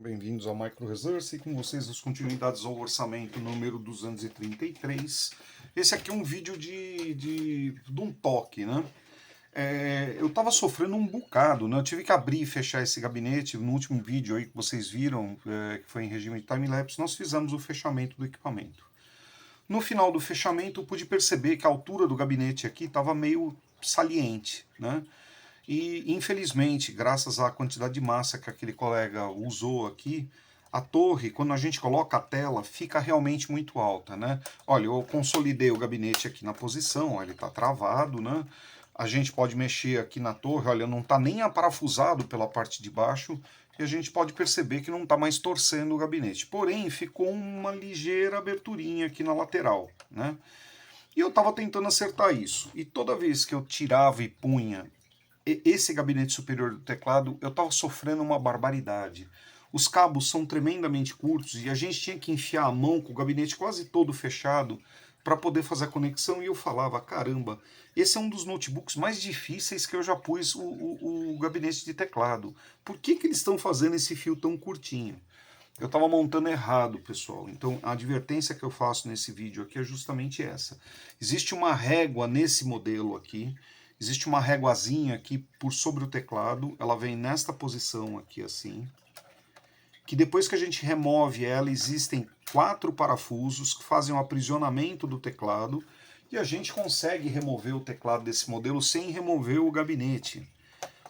Bem-vindos ao Micro Research, e com vocês as continuidades ao orçamento número 233. Esse aqui é um vídeo de um toque, né? Eu estava sofrendo um bocado, né? Eu tive que abrir e fechar esse gabinete. No último vídeo aí que vocês viram, que foi em regime de time-lapse, nós fizemos o fechamento do equipamento. No final do fechamento, eu pude perceber que a altura do gabinete aqui estava meio saliente, né? E, infelizmente, graças à quantidade de massa que aquele colega usou aqui, a torre, quando a gente coloca a tela, fica realmente muito alta, né? Olha, eu consolidei o gabinete aqui na posição, ó, ele está travado, né? A gente pode mexer aqui na torre, olha, não está nem aparafusado pela parte de baixo, e a gente pode perceber que não está mais torcendo o gabinete. Porém, ficou uma ligeira aberturinha aqui na lateral, né? E eu estava tentando acertar isso. E toda vez que eu tirava e punha esse gabinete superior do teclado, eu estava sofrendo uma barbaridade. Os cabos são tremendamente curtos e a gente tinha que enfiar a mão com o gabinete quase todo fechado para poder fazer a conexão, e eu falava, caramba, esse é um dos notebooks mais difíceis que eu já pus o gabinete de teclado. Por que eles estão fazendo esse fio tão curtinho? Eu estava montando errado, pessoal. Então, a advertência que eu faço nesse vídeo aqui é justamente essa. Existe uma régua nesse modelo aqui, existe uma réguazinha aqui por sobre o teclado, ela vem nesta posição aqui assim, que depois que a gente remove ela, existem 4 parafusos que fazem o aprisionamento do teclado, e a gente consegue remover o teclado desse modelo sem remover o gabinete.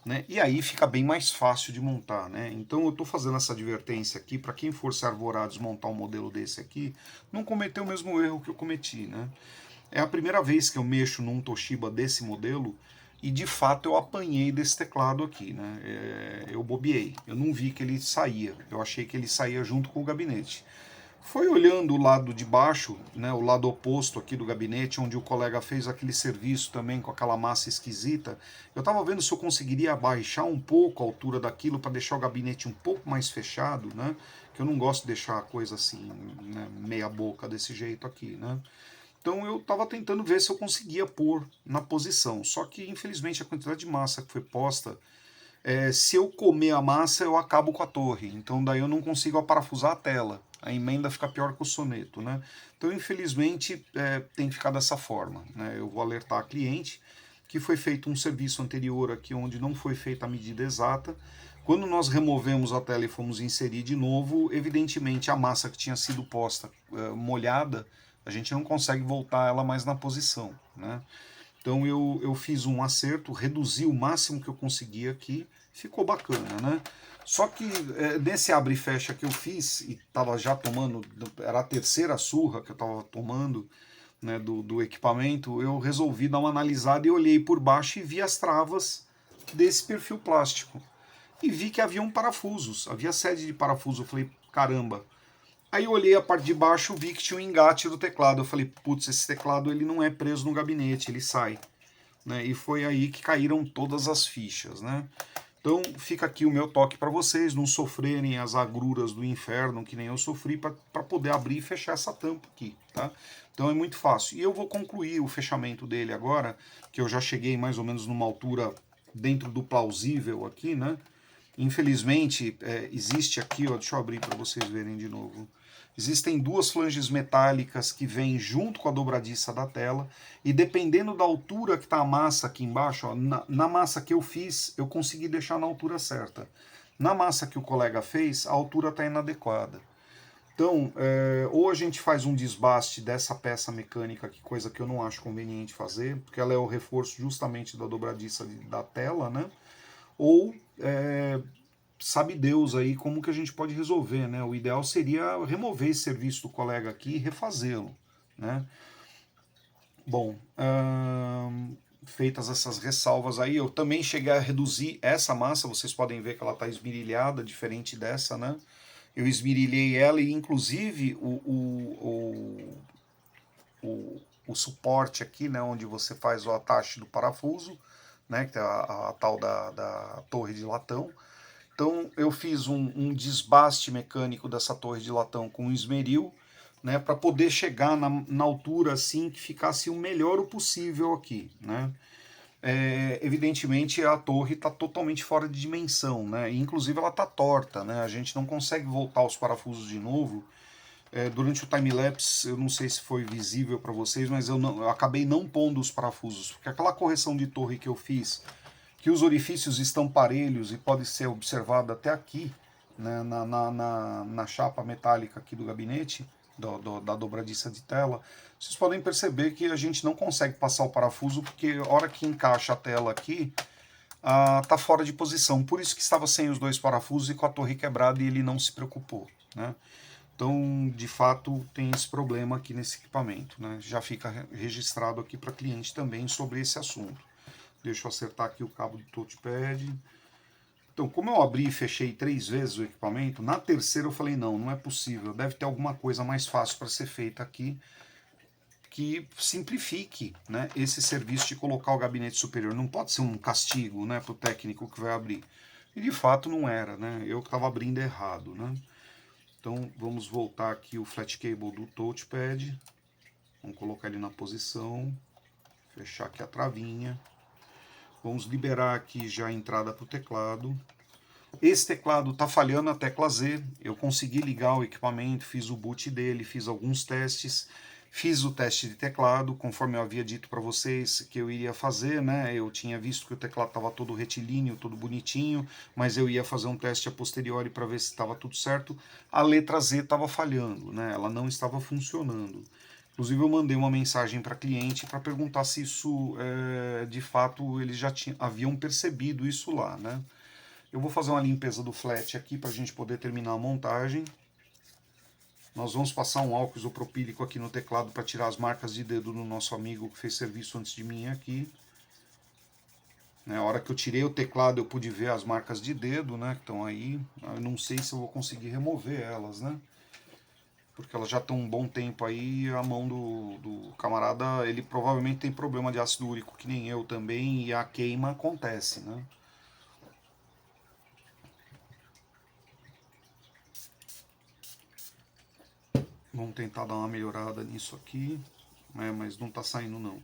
Né? E aí fica bem mais fácil de montar, né? Então eu estou fazendo essa advertência aqui para quem for se arvorar a desmontar um modelo desse aqui, não cometer o mesmo erro que eu cometi, né? É a primeira vez que eu mexo num Toshiba desse modelo e de fato eu apanhei desse teclado aqui, né? Eu bobeei, eu não vi que ele saía, eu achei que ele saía junto com o gabinete. Foi olhando o lado de baixo, né, o lado oposto aqui do gabinete, onde o colega fez aquele serviço também com aquela massa esquisita. Eu estava vendo se eu conseguiria abaixar um pouco a altura daquilo para deixar o gabinete um pouco mais fechado, né? Que eu não gosto de deixar a coisa assim, né, meia boca desse jeito aqui, né? Então eu estava tentando ver se eu conseguia pôr na posição. Só que infelizmente a quantidade de massa que foi posta, se eu comer a massa, eu acabo com a torre. Então daí eu não consigo aparafusar a tela. A emenda fica pior que o soneto, né? Então, infelizmente, tem que ficar dessa forma, né? Eu vou alertar a cliente que foi feito um serviço anterior aqui onde não foi feita a medida exata. Quando nós removemos a tela e fomos inserir de novo, evidentemente a massa que tinha sido posta molhada, a gente não consegue voltar ela mais na posição, né? Então eu fiz um acerto, reduzi o máximo que eu consegui aqui, ficou bacana, né? Só que nesse abre e fecha que eu fiz, e estava já tomando, era a terceira surra que eu estava tomando, né, do equipamento, eu resolvi dar uma analisada e olhei por baixo e vi as travas desse perfil plástico. E vi que haviam parafusos, havia sede de parafuso. Eu falei, caramba. Aí eu olhei a parte de baixo, vi que tinha um engate do teclado. Eu falei, putz, esse teclado ele não é preso no gabinete, ele sai. Né? E foi aí que caíram todas as fichas, né? Então fica aqui o meu toque para vocês não sofrerem as agruras do inferno que nem eu sofri, para poder abrir e fechar essa tampa aqui, tá? Então é muito fácil. E eu vou concluir o fechamento dele agora, que eu já cheguei mais ou menos numa altura dentro do plausível aqui, né? Infelizmente, existe aqui, ó, deixa eu abrir para vocês verem de novo. Existem duas flanges metálicas que vêm junto com a dobradiça da tela, e dependendo da altura que está a massa aqui embaixo, ó, na massa que eu fiz, eu consegui deixar na altura certa. Na massa que o colega fez, a altura está inadequada. Então, ou a gente faz um desbaste dessa peça mecânica, que coisa que eu não acho conveniente fazer, porque ela é o reforço justamente da dobradiça da tela, né? Ou sabe Deus aí como que a gente pode resolver, né? O ideal seria remover esse serviço do colega aqui e refazê-lo, né? Bom, feitas essas ressalvas aí, eu também cheguei a reduzir essa massa, vocês podem ver que ela está esmerilhada, diferente dessa, né? Eu esmerilhei ela e inclusive o suporte aqui, né, onde você faz o atache do parafuso, né, que é a tal da torre de latão. Então eu fiz um desbaste mecânico dessa torre de latão com um esmeril, né, para poder chegar na altura assim que ficasse o melhor possível aqui, né. evidentemente a torre está totalmente fora de dimensão, né? E, inclusive ela está torta, né? A gente não consegue voltar os parafusos de novo. Durante o time-lapse, eu não sei se foi visível para vocês, mas eu acabei não pondo os parafusos, porque aquela correção de torre que eu fiz, que os orifícios estão parelhos e pode ser observado até aqui, né, na chapa metálica aqui do gabinete, da dobradiça de tela, vocês podem perceber que a gente não consegue passar o parafuso, porque a hora que encaixa a tela aqui, tá fora de posição. Por isso que estava sem os dois parafusos e com a torre quebrada e ele não se preocupou, né? Então, de fato, tem esse problema aqui nesse equipamento, né? Já fica registrado aqui para cliente também sobre esse assunto. Deixa eu acertar aqui o cabo do touchpad. Então, como eu abri e fechei 3 vezes o equipamento, na terceira eu falei, não é possível, deve ter alguma coisa mais fácil para ser feita aqui, que simplifique, né, esse serviço de colocar o gabinete superior. Não pode ser um castigo, né, para o técnico que vai abrir. E de fato não era, né? Eu que estava abrindo errado, né? Então vamos voltar aqui o flat cable do touchpad. Vamos colocar ele na posição. Fechar aqui a travinha. Vamos liberar aqui já a entrada para o teclado. Esse teclado está falhando a tecla Z. Eu consegui ligar o equipamento, fiz o boot dele, fiz alguns testes. Fiz o teste de teclado, conforme eu havia dito para vocês que eu iria fazer, né? Eu tinha visto que o teclado estava todo retilíneo, todo bonitinho, mas eu ia fazer um teste a posteriori para ver se estava tudo certo. A letra Z estava falhando, né? Ela não estava funcionando. Inclusive eu mandei uma mensagem para cliente para perguntar se isso, de fato, eles já haviam percebido isso lá, né? Eu vou fazer uma limpeza do flat aqui para a gente poder terminar a montagem. Nós vamos passar um álcool isopropílico aqui no teclado para tirar as marcas de dedo do nosso amigo que fez serviço antes de mim aqui. Na hora que eu tirei o teclado eu pude ver as marcas de dedo, né, que estão aí. Eu não sei se eu vou conseguir remover elas, né? Porque elas já estão um bom tempo aí, a mão do camarada, ele provavelmente tem problema de ácido úrico, que nem eu também, e a queima acontece, né? Vamos tentar dar uma melhorada nisso aqui, mas não está saindo não.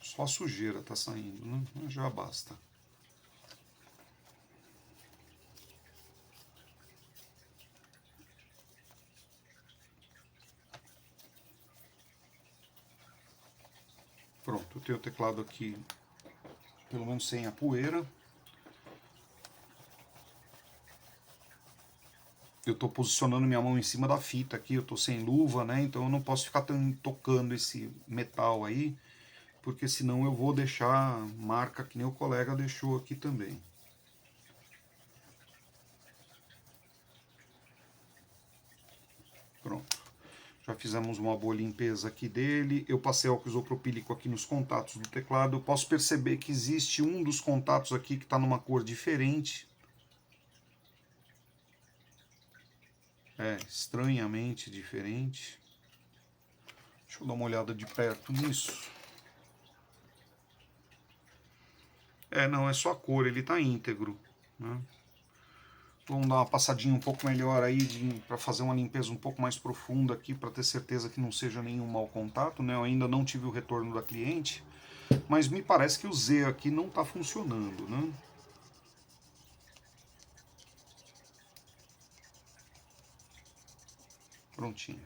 Só a sujeira está saindo, né? Já basta. Pronto, eu tenho o teclado aqui, pelo menos sem a poeira. Eu estou posicionando minha mão em cima da fita aqui, eu estou sem luva, né? Então eu não posso ficar tocando esse metal aí, porque senão eu vou deixar marca que nem o colega deixou aqui também. Pronto. Já fizemos uma boa limpeza aqui dele. Eu passei álcool isopropílico aqui nos contatos do teclado. Eu posso perceber que existe um dos contatos aqui que está numa cor diferente. Estranhamente diferente. Deixa eu dar uma olhada de perto nisso. Não, é só a cor, ele está íntegro, né? Vamos dar uma passadinha um pouco melhor aí para fazer uma limpeza um pouco mais profunda aqui, para ter certeza que não seja nenhum mau contato, né? Eu ainda não tive o retorno da cliente, mas me parece que o Z aqui não está funcionando, né? Prontinho.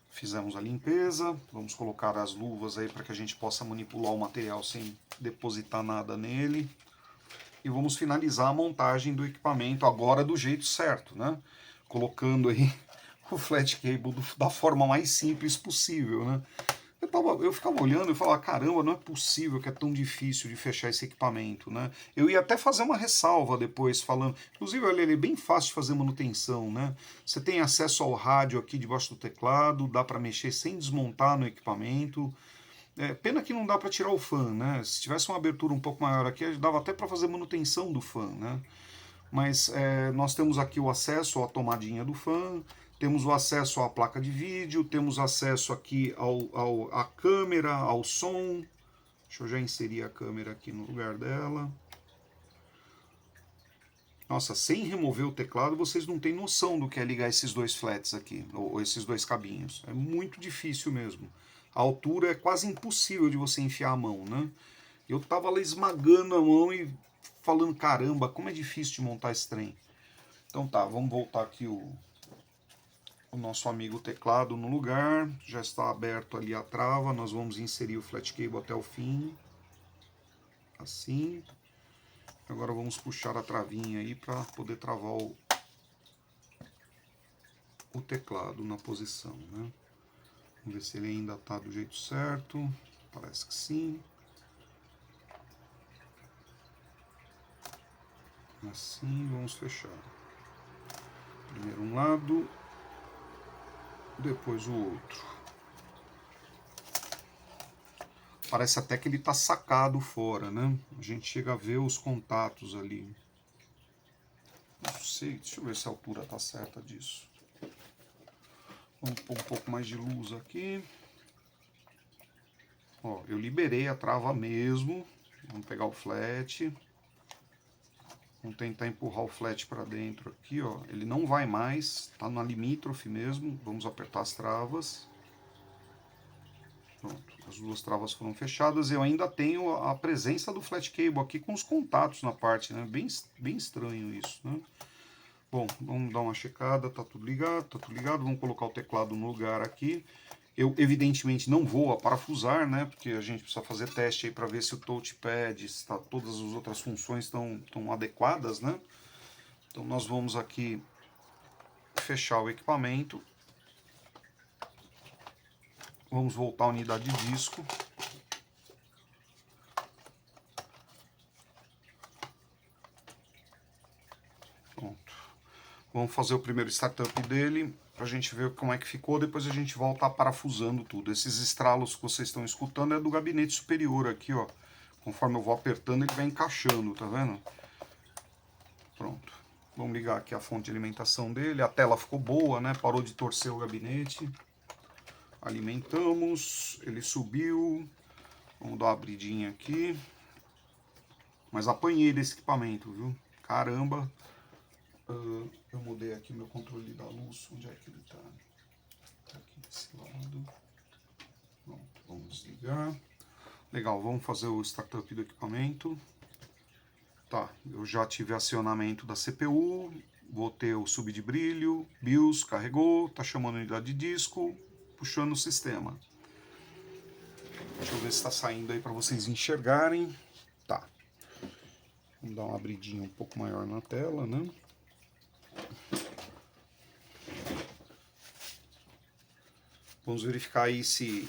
Fizemos a limpeza, vamos colocar as luvas aí para que a gente possa manipular o material sem depositar nada nele. E vamos finalizar a montagem do equipamento agora do jeito certo, né? Colocando aí o flat cable da forma mais simples possível, né? Eu ficava olhando e falava, caramba, não é possível que é tão difícil de fechar esse equipamento, né? Eu ia até fazer uma ressalva depois, falando, inclusive, olha, ele é bem fácil de fazer manutenção, né? Você tem acesso ao rádio aqui debaixo do teclado, dá para mexer sem desmontar no equipamento. Pena que não dá para tirar o fã, né? Se tivesse uma abertura um pouco maior aqui, dava até para fazer manutenção do fã, né? Mas nós temos aqui o acesso à tomadinha do fã, temos o acesso à placa de vídeo, temos acesso aqui à câmera, ao som. Deixa eu já inserir a câmera aqui no lugar dela. Nossa, sem remover o teclado, vocês não têm noção do que é ligar esses dois flats aqui, ou esses dois cabinhos. É muito difícil mesmo. A altura é quase impossível de você enfiar a mão, né? Eu tava lá esmagando a mão e falando, caramba, como é difícil de montar esse trem. Então tá, vamos voltar aqui o nosso amigo teclado no lugar. Já está aberto ali a trava, nós vamos inserir o flat cable até o fim. Assim. Agora vamos puxar a travinha aí para poder travar o teclado na posição, né? Vamos ver se ele ainda está do jeito certo. Parece que sim. Assim, vamos fechar. Primeiro um lado, depois o outro. Parece até que ele está sacado fora, né? A gente chega a ver os contatos ali. Não sei, deixa eu ver se a altura está certa disso. Vamos pôr um pouco mais de luz aqui. Ó, eu liberei a trava mesmo. Vamos pegar o flat. Vamos tentar empurrar o flat para dentro aqui, ó. Ele não vai mais, tá na limítrofe mesmo. Vamos apertar as travas. Pronto, as duas travas foram fechadas. Eu ainda tenho a presença do flat cable aqui com os contatos na parte, né? Bem estranho isso, né? Bom, vamos dar uma checada, tá tudo ligado, tá tudo ligado. Vamos colocar o teclado no lugar aqui. Eu, evidentemente, não vou aparafusar, né? Porque a gente precisa fazer teste aí para ver se o touchpad, se todas as outras funções estão adequadas, né? Então nós vamos aqui fechar o equipamento. Vamos voltar à unidade de disco. Pronto. Vamos fazer o primeiro startup dele, para a gente ver como é que ficou, depois a gente volta parafusando tudo. Esses estralos que vocês estão escutando é do gabinete superior aqui, ó. Conforme eu vou apertando, ele vai encaixando, tá vendo? Pronto. Vamos ligar aqui a fonte de alimentação dele. A tela ficou boa, né? Parou de torcer o gabinete. Alimentamos, ele subiu. Vamos dar uma abridinha aqui. Mas apanhei desse equipamento, viu? Caramba. Eu mudei aqui meu controle da luz. Onde é que ele tá? Tá aqui desse lado. Pronto, vamos desligar. Legal, vamos fazer o startup do equipamento. Tá, eu já tive acionamento da CPU. Vou ter o sub de brilho. BIOS carregou. Tá chamando a unidade de disco. Puxando o sistema. Deixa eu ver se está saindo aí para vocês enxergarem. Tá. Vamos dar uma abridinha um pouco maior na tela, né? Vamos verificar aí se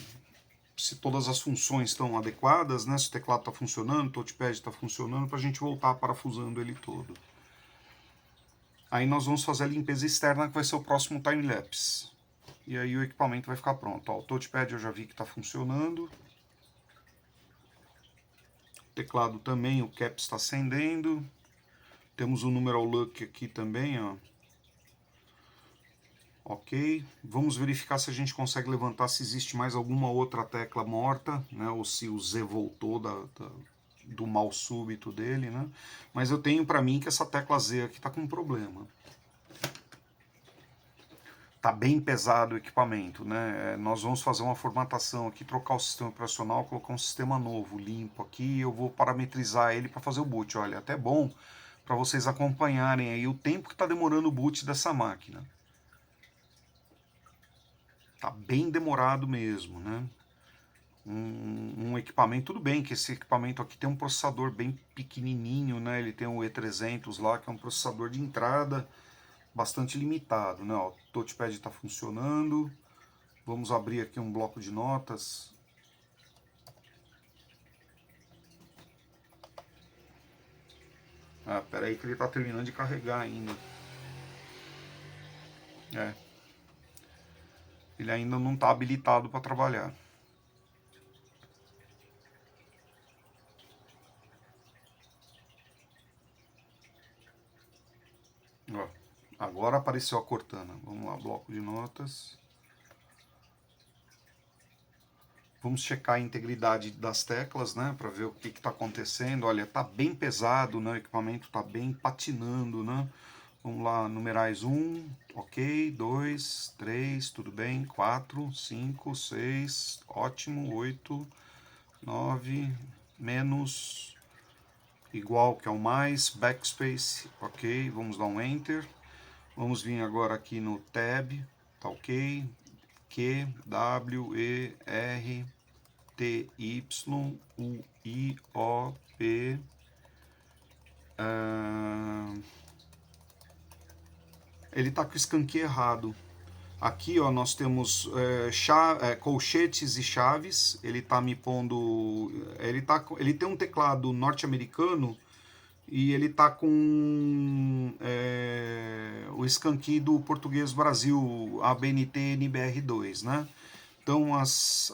todas as funções estão adequadas, né? Se o teclado está funcionando, o touchpad está funcionando, para a gente voltar parafusando ele todo. Aí nós vamos fazer a limpeza externa, que vai ser o próximo time-lapse. E aí o equipamento vai ficar pronto. Ó, o touchpad eu já vi que está funcionando. O teclado também, o cap está acendendo. Temos o numeral look aqui também, ó. Ok, vamos verificar se a gente consegue levantar se existe mais alguma outra tecla morta, né? Ou se o Z voltou do mal súbito dele, né? Mas eu tenho para mim que essa tecla Z aqui está com um problema. Tá bem pesado o equipamento, né? Nós vamos fazer uma formatação aqui, trocar o sistema operacional, colocar um sistema novo, limpo aqui. Eu vou parametrizar ele para fazer o boot. Olha, até bom para vocês acompanharem aí o tempo que está demorando o boot dessa máquina. Tá bem demorado mesmo, né? Um equipamento, tudo bem que esse equipamento aqui tem um processador bem pequenininho, né? Ele tem o E300 lá, que é um processador de entrada bastante limitado, né? Ó, o touchpad está funcionando. Vamos abrir aqui um bloco de notas. Ah, pera aí que ele está terminando de carregar ainda. É. Ele ainda não está habilitado para trabalhar. Ó, agora apareceu a Cortana. Vamos lá, bloco de notas. Vamos checar a integridade das teclas, né, para ver o que está acontecendo. Olha, tá bem pesado, né, o equipamento está bem patinando, né. Vamos lá, numerais 1, ok, 2, 3, tudo bem, 4, 5, 6, ótimo, 8, 9, menos, igual, que é o mais, backspace, ok, vamos dar um enter. Vamos vir agora aqui no tab, tá ok, Q, W, E, R, T, Y, U, I, O, P, ele tá com o scank errado. Aqui, ó, nós temos colchetes e chaves. Ele tá me pondo, ele tem um teclado norte-americano e ele tá com o scank do Português Brasil, ABNT NBR2, né? Então as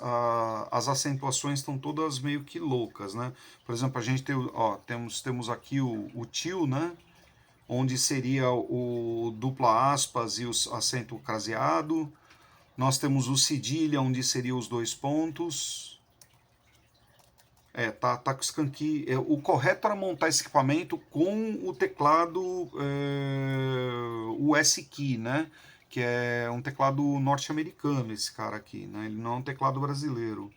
acentuações estão todas meio que loucas, né? Por exemplo, a gente tem, ó, temos aqui o tio, né? Onde seria o dupla aspas e o acento craseado. Nós temos o cedilha, onde seria os dois pontos. Tá com scank. O correto era montar esse equipamento com o teclado US Key, né? Que é um teclado norte-americano, esse cara aqui, né? Ele não é um teclado brasileiro.